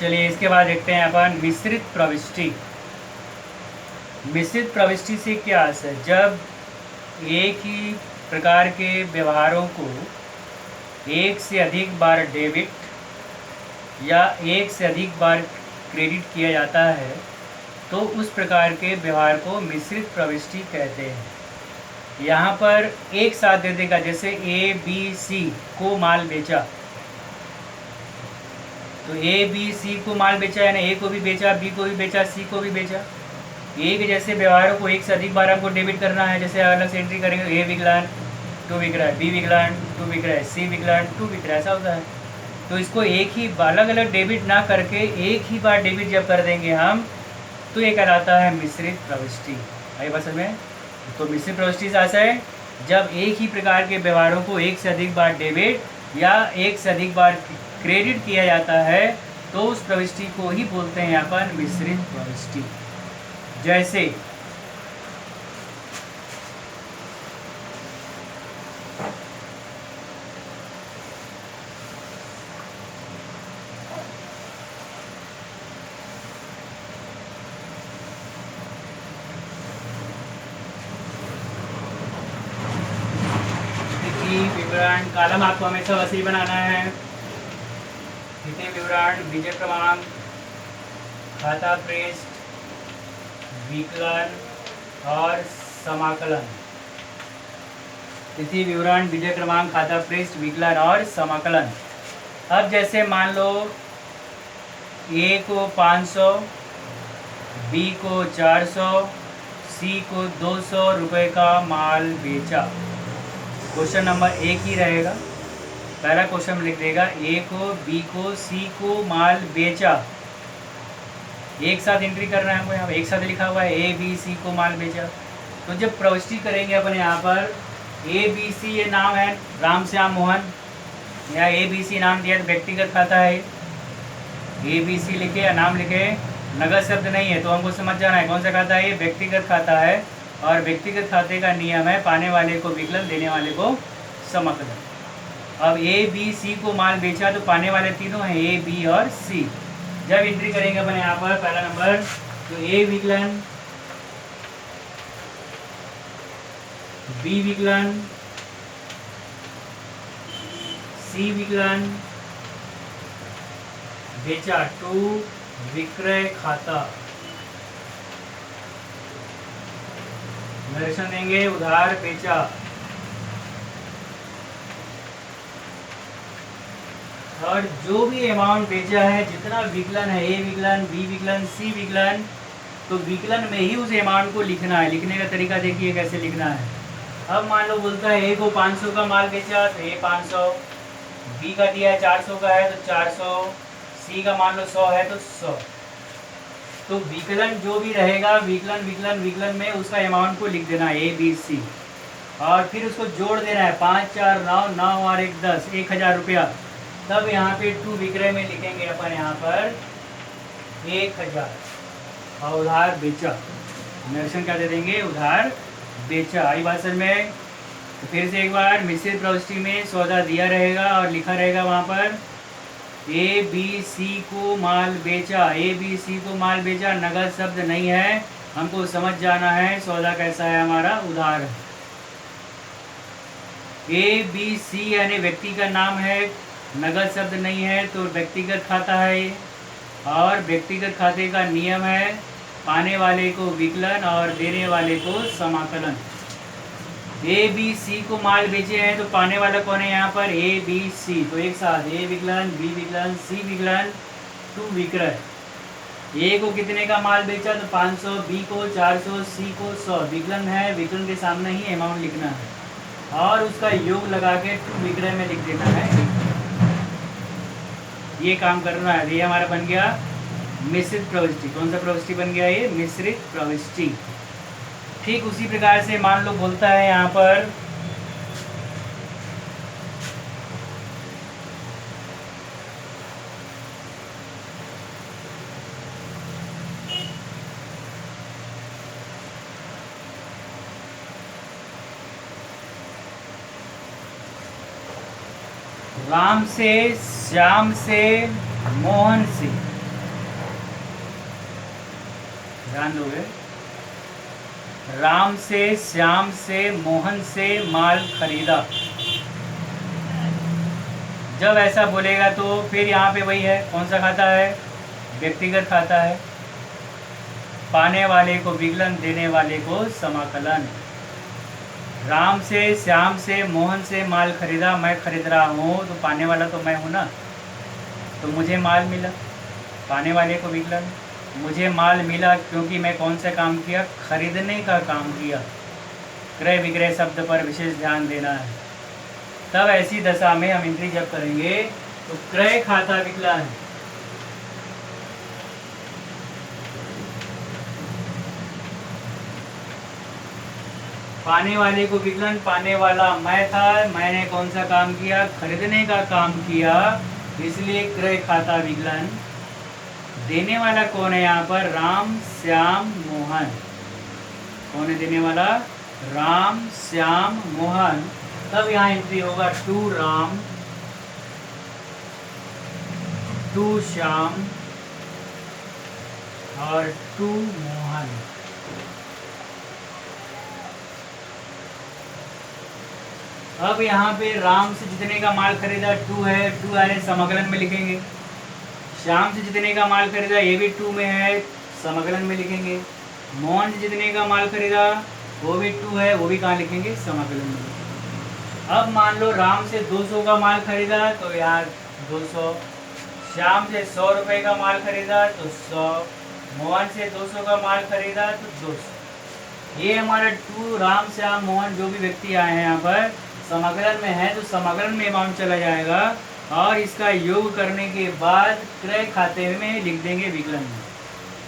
चलिए इसके बाद देखते हैं अपन मिश्रित प्रविष्टि। मिश्रित प्रविष्टि से क्या अर्थ है? जब एक ही प्रकार के व्यवहारों को एक से अधिक बार डेबिट या एक से अधिक बार क्रेडिट किया जाता है तो उस प्रकार के व्यवहार को मिश्रित प्रविष्टि कहते हैं। यहाँ पर एक साथ दे देगा, जैसे ए बी सी को माल बेचा, तो ए बी सी को माल बेचा यानी ए को भी बेचा, बी को भी बेचा, सी को भी बेचा। एक जैसे व्यवहारों को एक से अधिक बार हमको डेबिट करना है, जैसे अलग से एंट्री करेंगे, ए विकलांग टू बिक रहा है, बी विकलांग टू बिक रहा है, सी विकलांग टू बिक रहा है, ऐसा होता है। तो इसको एक ही अलग अलग डेबिट ना करके एक ही बार डेबिट जब कर देंगे हम, तो ये कहलाता है मिश्रित प्रविष्टि। आई बात समझ में? तो मिश्रित प्रविष्टि से ऐसा है जब एक ही प्रकार के व्यवहारों को एक से अधिक बार डेबिट या एक से अधिक बार क्रेडिट किया जाता है तो उस प्रविष्टि को ही बोलते हैं यहाँ पर मिश्रित प्रविष्टि। जैसे विवरण कॉलम आपको हमेशा वैसे ही बनाना है। तिथि विवरण, विजय क्रमांक, खाता पृष्ठ, विकलन और समाकलन। तिथि विवरण, विजय क्रमांक, खाता पृष्ठ, विकलन और समाकलन। अब जैसे मान लो ए को 500, बी को 400, सी को 200 रुपये का माल बेचा। क्वेश्चन नंबर एक ही रहेगा। पहला क्वेश्चन लिख देगा ए को, बी को, सी को माल बेचा। एक साथ एंट्री करना है हमको, यहाँ एक साथ लिखा हुआ है ए बी सी को माल बेचा। तो जब प्रविष्टि करेंगे अपन यहाँ पर ए बी सी, ये नाम है राम श्याम मोहन, यहाँ ए बी सी नाम दिया तो व्यक्तिगत खाता है। ए बी सी लिखे या नाम लिखे, नगद शब्द नहीं है, तो हमको समझ जाना है कौन सा खाता है, ये व्यक्तिगत खाता है। और व्यक्तिगत खाते का नियम है पाने वाले को विकलन, देने वाले को समाकलन। अब ए बी सी को माल बेचा तो पाने वाले तीनों हैं ए बी और सी। जब एंट्री करेंगे अपन यहाँ पर पहला नंबर, तो ए विकलन, बी विकलन, सी विकलन, बेचा टू विक्रय खाता। निर्देशन देंगे उधार बेचा। और जो भी अमाउंट बेचा है, जितना विकलन है, ए विकलन, बी विकलन, सी विकलन, तो विकलन में ही उस अमाउंट को लिखना है। लिखने का तरीका देखिए कैसे लिखना है। अब मान लो बोलता है ए को 500 का माल बेचा तो ए 500, बी का दिया है 400 का है तो 400, सी का मान लो 100 है तो 100। तो विकलन जो भी रहेगा, विकलन विकलन विकलन में उसका अमाउंट को लिख देना है ए बी सी, और फिर उसको जोड़ देना है 5 4 9 9 और 1 10, 1000 रुपया। तब यहाँ पे टू विक्रय में लिखेंगे अपन यहाँ पर 1000 और उधार बेचा। निर्देशन क्या दे देंगे, उधार बेचा। आई बात समझ में? तो फिर से एक बार, मिश्रित प्रविष्टि में सौदा दिया रहेगा और लिखा रहेगा वहाँ पर ए बी सी को माल बेचा। ए बी सी को माल बेचा नगद शब्द नहीं है, हमको समझ जाना है सौदा कैसा है, हमारा उधार है। ए बी सी यानी व्यक्ति का नाम है, नगद शब्द नहीं है तो व्यक्तिगत खाता है। और व्यक्तिगत खाते का नियम है पाने वाले को विकलन और देने वाले को समाकलन। ए बी सी को माल बेचे हैं तो पाने वाला कौन है यहाँ पर, ए बी सी। तो एक साथ ए विकलन, बी विकलन, सी विकलन, टू विक्रय। ए को कितने का माल बेचा तो 500, बी को 400, सी को 100। विकलन है, विकलन के सामने ही अमाउंट लिखना है और उसका योग लगा के टू विक्रय में लिख देना है। ये काम करना है। ये हमारा बन गया मिश्रित प्रविष्टि। कौन सा प्रविष्टि बन गया, ये मिश्रित प्रविष्टि। ठीक उसी प्रकार से मान लो बोलता है यहाँ पर राम से, श्याम से, मोहन से ध्यान दोगे। राम से, श्याम से, मोहन से माल खरीदा। जब ऐसा बोलेगा तो फिर यहाँ पे वही है, कौन सा खाता है, व्यक्तिगत खाता है। पाने वाले को विकलन, देने वाले को समाकलन। राम से, श्याम से, मोहन से माल खरीदा, मैं खरीद रहा हूँ तो पाने वाला तो मैं हूँ ना, तो मुझे माल मिला, पाने वाले को विकलन। मुझे माल मिला क्योंकि मैं कौन सा काम किया, खरीदने का काम किया। क्रय विक्रय शब्द पर विशेष ध्यान देना है। तब ऐसी दशा में हम इंद्री जब करेंगे तो क्रय खाता विकलन। पाने वाले को विकलन, पाने वाला मैं था, मैंने कौन सा काम किया, खरीदने का काम किया, इसलिए क्रय खाता विकलन। देने वाला कौन है यहाँ पर, राम, श्याम, मोहन। कौन है देने वाला, राम, श्याम, मोहन। तब यहाँ एंट्री होगा टू राम, टू श्याम और टू मोहन। अब यहाँ पे राम से जितने का माल खरीदा टू है, टू है समाकलन में लिखेंगे। श्याम से जितने का माल खरीदा ये भी टू में है, समाकलन में लिखेंगे। मोहन से जितने का माल खरीदा वो भी टू है, वो भी कहाँ लिखेंगे, समाकलन में। अब मान लो राम से 200 का माल खरीदा तो यहाँ 200, श्याम से 100 रुपये का माल खरीदा तो 100, मोहन से 200 का माल खरीदा तो 200। ये हमारा टू राम, श्याम, मोहन जो भी व्यक्ति आए हैं यहाँ पर समाकलन में है, तो समाकलन में अमाउंट चला जाएगा और इसका योग करने के बाद क्रय खाते में लिख देंगे विकलन में।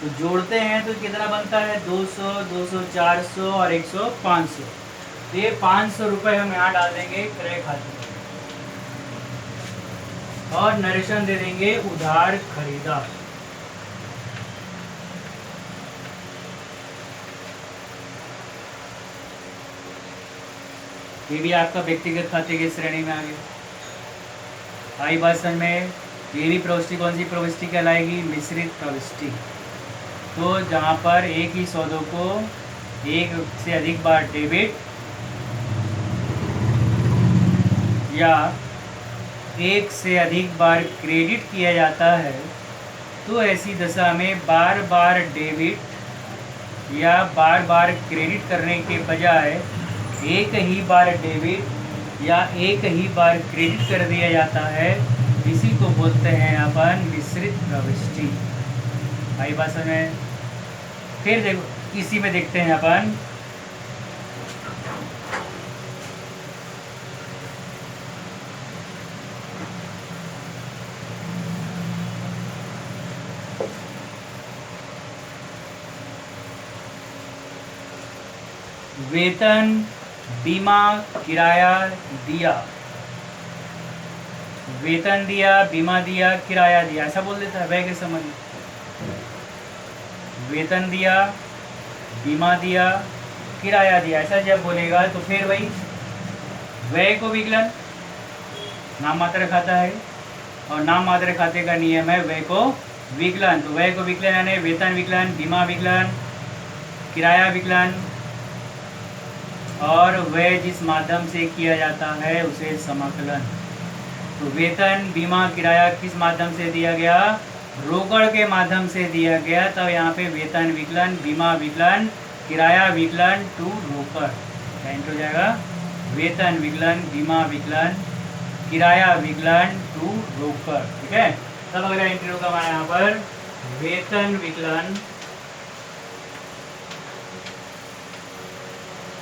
तो जोड़ते हैं तो कितना बनता है, 200, 200, 400 और 100, 500। तो ये 500 रुपये हम यहाँ डाल देंगे क्रय खाते में और नरेशन दे देंगे उधार खरीदा। ये भी आपका व्यक्तिगत खाते की श्रेणी में आ गया। आई बात समझ में। ये भी प्रविष्टि कौन सी प्रविष्टि कहलाएगी, मिश्रित प्रविष्टि। तो जहाँ पर एक ही सौदों को एक से अधिक बार डेबिट या एक से अधिक बार क्रेडिट किया जाता है, तो ऐसी दशा में बार बार डेबिट या बार बार क्रेडिट करने के बजाय एक ही बार डेबिट या एक ही बार क्रेडिट कर दिया जाता है। इसी को बोलते हैं अपन मिश्रित प्रविष्टि। आई बात समझ में। फिर देखो इसी में देखते हैं अपन वेतन, बीमा, किराया दिया। वेतन दिया, बीमा दिया, किराया दिया, ऐसा बोल देता है व्यय के समय। वेतन दिया, बीमा दिया, किराया दिया, ऐसा जब बोलेगा तो फिर वही व्यय को विकलन, नाम मात्र खाता है और नाम मात्र खाते का नियम है व्यय को विकलन। तो व्यय को विकलन यानी वेतन विकलन, बीमा विकलन, किराया विकलन और व्यय जिस माध्यम से किया जाता है उसे समाकलन। तो वेतन, बीमा, किराया किस माध्यम से दिया गया, रोकड़ के माध्यम से दिया गया। तब यहाँ पे वेतन विकलन, बीमा विकलन, किराया विकलन टू रोकड़। क्या एंटर हो जाएगा, वेतन विकलन, बीमा विकलन, किराया विकलन टू रोकड़। ठीक है। तब अगर एंट्री होगा हमारे यहाँ पर वेतन विकलन,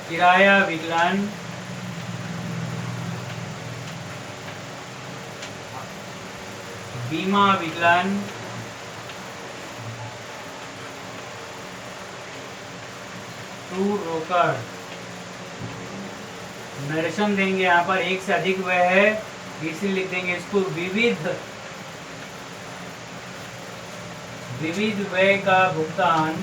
किराया विकलन, बीमा विकलन, टू रोकड़। नरेशन देंगे यहाँ पर एक से अधिक व्यय है, इसलिए लिख देंगे इसको विविध व्यय का भुगतान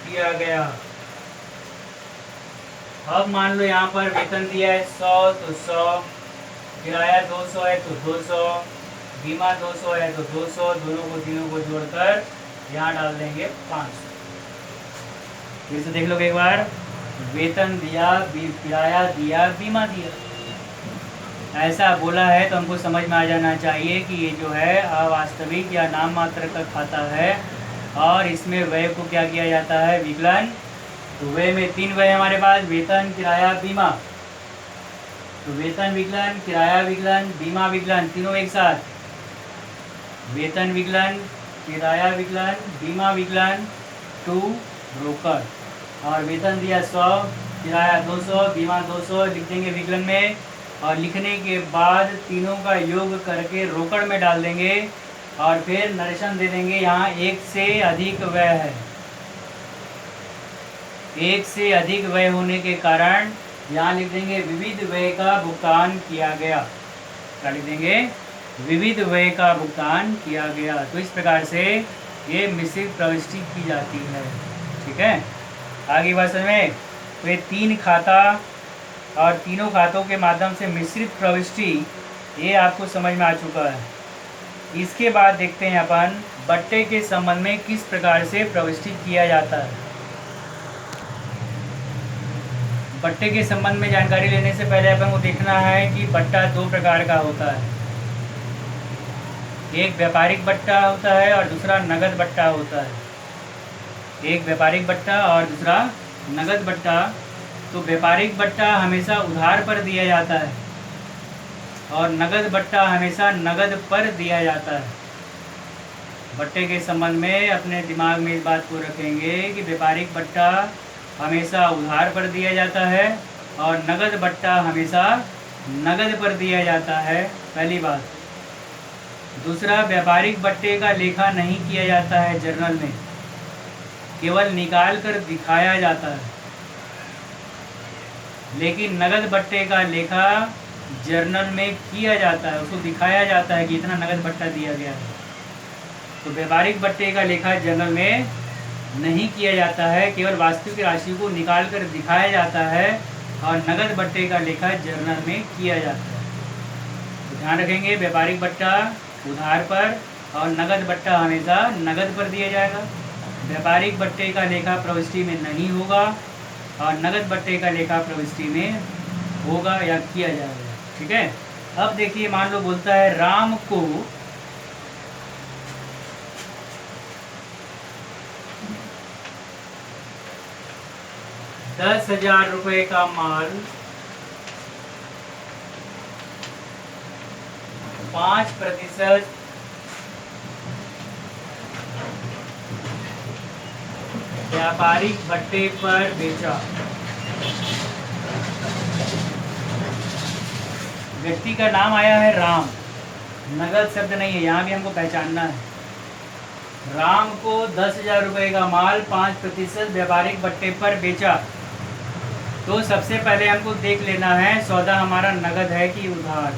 किया गया। अब मान लो यहाँ पर वेतन दिया है 100 तो 100, किराया 200 है तो 200, बीमा 200 है तो 200, दोनों को तीनों को जोड़कर यहाँ डाल देंगे 500। फिर से देख लो एक बार, वेतन दिया, किराया दिया, बीमा दिया, ऐसा बोला है तो हमको समझ में आ जाना चाहिए कि ये जो है अवास्तविक या नाम मात्र का खाता है और इसमें व्यय को क्या किया जाता है, विकलन। तो व्यय में 3 व्यय हमारे पास, वेतन, किराया, बीमा। तो वेतन विकलन, किराया विकलन, बीमा विकलन, तीनों एक साथ, वेतन विकलन, किराया विकलन, बीमा विकलन टू ब्रोकर। और वेतन दिया 100, किराया 200, बीमा 200 लिख देंगे विकलन में, और लिखने के बाद तीनों का योग करके रोकड़ में डाल देंगे और फिर नरेशन दे देंगे। यहाँ एक से अधिक व्यय है, एक से अधिक व्यय होने के कारण यहाँ लिख देंगे विविध व्यय का भुगतान किया गया। क्या लिख देंगे, विविध व्यय का भुगतान किया गया। तो इस प्रकार से ये मिश्रित प्रविष्टि की जाती है। ठीक है, आगे बात समझ में। तो ये 3 खाता और तीनों खातों के माध्यम से मिश्रित प्रविष्टि, ये आपको समझ में आ चुका है। इसके बाद देखते हैं अपन बट्टे के संबंध में किस प्रकार से प्रविष्टि किया जाता है। बट्टे के संबंध में जानकारी लेने से पहले अपन को देखना है कि बट्टा 2 प्रकार का होता है, एक व्यापारिक बट्टा होता है और दूसरा नगद बट्टा होता है। एक व्यापारिक बट्टा और दूसरा नगद बट्टा। तो व्यापारिक बट्टा हमेशा उधार पर दिया जाता है और नगद बट्टा हमेशा नगद पर दिया जाता है। बट्टे के संबंध में अपने दिमाग में इस बात को रखेंगे कि व्यापारिक बट्टा हमेशा उधार पर दिया जाता है और नगद बट्टा हमेशा नगद पर दिया जाता है, पहली बात। दूसरा, व्यापारिक बट्टे का लेखा नहीं किया जाता है जर्नल में, केवल निकाल कर दिखाया जाता है। लेकिन नगद बट्टे का लेखा जर्नल में किया जाता है, उसको दिखाया जाता है कि इतना नगद बट्टा दिया गया है। तो व्यापारिक बट्टे का लेखा जर्नल में नहीं किया जाता है, केवल वास्तविक राशि को निकाल कर दिखाया जाता है, और नगद बट्टे का लेखा जर्नल में किया जाता है। तो ध्यान रखेंगे, व्यापारिक बट्टा उधार पर और नगद बट्टा हमेशा नगद पर दिया जाएगा। व्यापारिक बट्टे का लेखा प्रविष्टि में नहीं होगा और नगद बट्टे का लेखा प्रविष्टि में होगा या किया जाएगा। ठीक है, अब देखिए, मान लो बोलता है राम को ₹10,000 का माल 5% व्यापारिक भट्टे पर बेचा। व्यक्ति का नाम आया है राम, नगद शब्द नहीं है, यहाँ भी हमको पहचानना है। राम को 10,000 रुपये का माल 5% व्यापारिक भट्टे पर बेचा। तो सबसे पहले हमको देख लेना है सौदा हमारा नगद है कि उधार।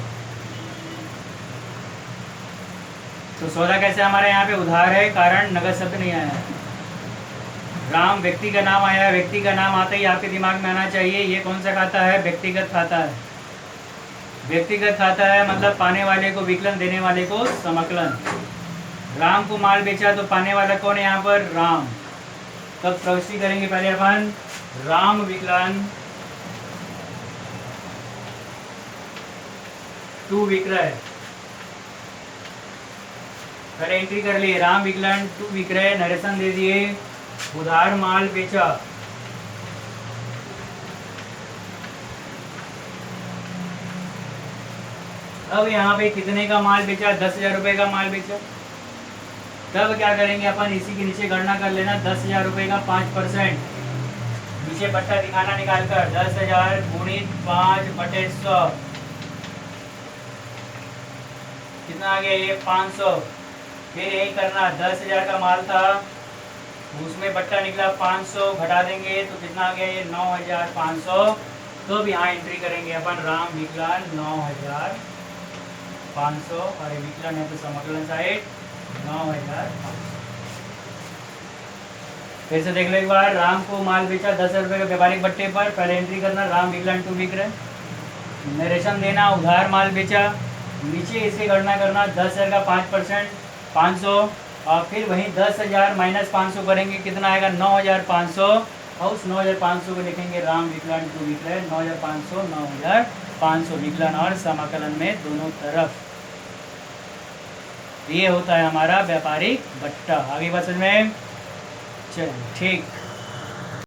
तो सौदा कैसे हमारे यहाँ पे उधार है, कारण नगद शब्द नहीं आया है। राम व्यक्ति का नाम आया है, व्यक्ति का नाम आते ही आपके दिमाग में आना चाहिए ये कौन सा खाता है, व्यक्तिगत खाता है। व्यक्तिगत खाता है मतलब पाने वाले को विकलन, देने वाले को समकलन। राम को माल बेचा तो पाने वाला कौन है यहाँ पर, राम। तब प्रविष्टि करेंगे पहले अपन राम विकलन टू विक्रय। पहले एंट्री कर लिए राम विकलन टू विक्रय, नरेशन दे दिए, उधार माल बेचा। अब यहाँ पे कितने का माल बेचा, 10,000 रुपये का माल बेचा। तब क्या करेंगे अपन, इसी के नीचे गणना कर लेना, 10,000 रुपये का 5%, नीचे बट्टा दिखाना निकाल कर, 10,000 गुणित 5/100 कितना आ गया, ये 500। फिर यही करना, 10,000 का माल था, उसमें बट्टा निकला 500, घटा देंगे तो कितना आ गया, ये 9,500। तो अब यहाँ एंट्री करेंगे अपन राम विकलन 9,500, और विकलन है तो समकलन साइड 9,500। फिर से देख लो एक बार, राम को माल बेचा 10,000 रुपये के व्यापारिक बट्टे पर, पहले एंट्री करना राम विकलान टू विक्रय, नरेशन देना उधार माल बेचा, नीचे इसे गणना करना 10,000 का 5% 500, और फिर वहीं 10,000 माइनस 500 करेंगे, कितना आएगा 9,500, और उस 9,500 को लिखेंगे राम विकलान टू विक्रय, 9,500 विकलन और समाकलन में दोनों तरफ। ये होता है हमारा व्यापारिक बट्टा। आगे बात समझ में, चलिए ठीक।